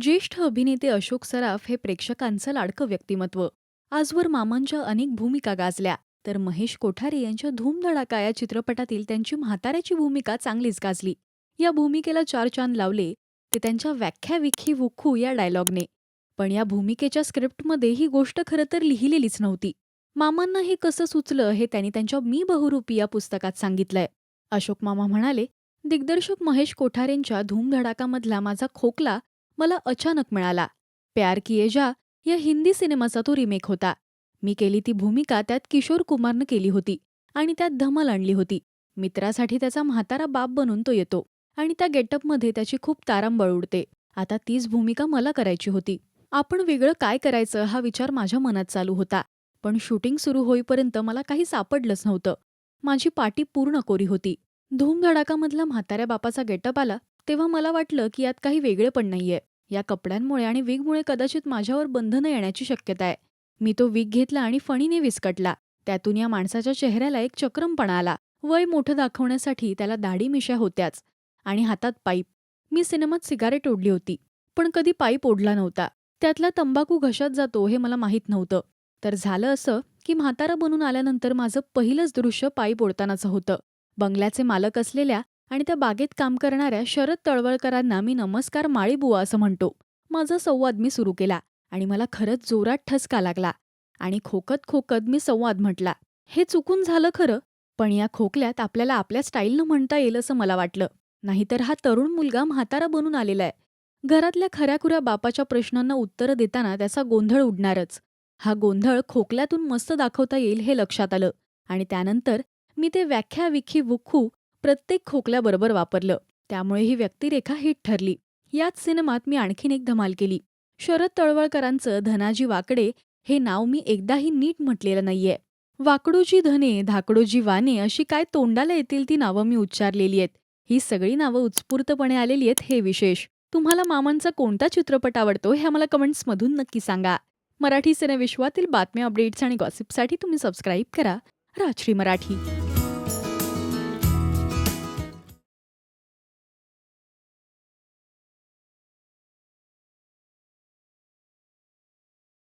ज्येष्ठ अभिनेते अशोक सराफ हे प्रेक्षकांचं लाडकं व्यक्तिमत्व. आजवर मामांच्या अनेक भूमिका गाजल्या, तर महेश कोठारे यांच्या धूमधडाका या चित्रपटातील त्यांची म्हाताऱ्याची भूमिका चांगलीच गाजली. या भूमिकेला चार चांद लावले ते त्यांच्या व्याख्या विखी वुखू या डायलॉगने. पण या भूमिकेच्या स्क्रिप्टमध्ये ही गोष्ट खरं तर लिहिलेलीच नव्हती. मामांना हे कसं सुचलं हे त्यांनी त्यांच्या मी बहुरूपी या पुस्तकात सांगितलंय. अशोक मामा म्हणाले, दिग्दर्शक महेश कोठारेंच्या धूमधडाकामधला माझा खोकला मला अचानक मिळाला. प्यार किए जा या हिंदी सिनेमाचा तो रिमेक होता. मी केली ती भूमिका त्यात किशोर कुमारनं केली होती आणि त्यात धमाल आणली होती. मित्रासाठी त्याचा म्हातारा बाप बनून तो येतो आणि त्या गेटअपमध्ये त्याची खूप तारांबळ उडते. आता तीच भूमिका मला करायची होती. आपण वेगळं काय करायचं हा विचार माझ्या मनात चालू होता. पण शूटिंग सुरू होईपर्यंत मला काही सापडलंच नव्हतं. माझी पाटी पूर्ण कोरी होती. धूमधडाकामधला म्हाताऱ्या बापाचा गेटअप आला तेव्हा मला वाटलं की यात काही वेगळेपण नाहीये. या कपड्यांमुळे आणि विगमुळे कदाचित माझ्यावर बंधनं येण्याची शक्यता आहे. मी तो विग घेतला आणि फणीने विस्कटला. त्यातून या माणसाच्या चेहऱ्याला एक चक्रमपणा आला. वय मोठं दाखवण्यासाठी त्याला दाढी मिशा होत्याच आणि हातात पाईप. मी सिनेमात सिगारेट ओढली होती, पण कधी पाईप ओढला नव्हता. त्यातला तंबाखू घशात जातो हे मला माहीत नव्हतं. तर झालं असं की म्हातारा बनून आल्यानंतर माझं पहिलंच दृश्य पाईप ओढतानाचं होतं. बंगल्याचे मालक असलेल्या आणि त्या बागेत काम करणाऱ्या शरद तळवळकरांना मी नमस्कार माळीबुवा असं म्हणतो. माझा संवाद मी सुरू केला आणि मला खरंच जोरात ठसका लागला आणि खोकत खोकत मी संवाद म्हटला. हे चुकून झालं खरं, पण या खोकल्यात आपल्याला आपल्या स्टाईलनं म्हणता येईल असं मला वाटलं. नाहीतर हा तरुण मुलगा म्हातारा बनून आलेला आहे. घरातल्या खऱ्याखुऱ्या बापाच्या प्रश्नांना उत्तरं देताना त्याचा गोंधळ उडणारच. हा गोंधळ खोकल्यातून मस्त दाखवता येईल हे लक्षात आलं आणि त्यानंतर मी ते व्याख्या विखी वुखू प्रत्येक खोकल्याबरोबर वापरलं. त्यामुळे ही व्यक्तिरेखा हिट ठरली. याच सिनेमात मी आणखीन एक धमाल केली. शरद तळवळकरांचं धनाजी वाकडे हे नाव मी एकदाही नीट म्हटलेलं नाहीये. वाकडोजी धने धाकडोजी वाने अशी काय तोंडाला येतील ती नावं मी उच्चारलेली आहेत. ही सगळी नावं उत्स्फूर्तपणे आलेली आहेत हे विशेष. तुम्हाला मामांचा कोणता चित्रपट आवडतो हे आम्हाला कमेंट्समधून नक्की सांगा. मराठी सिनेविश्वातील बातम्या, अपडेट्स आणि गॉसिपसाठी तुम्ही सबस्क्राईब करा राजश्री मराठी.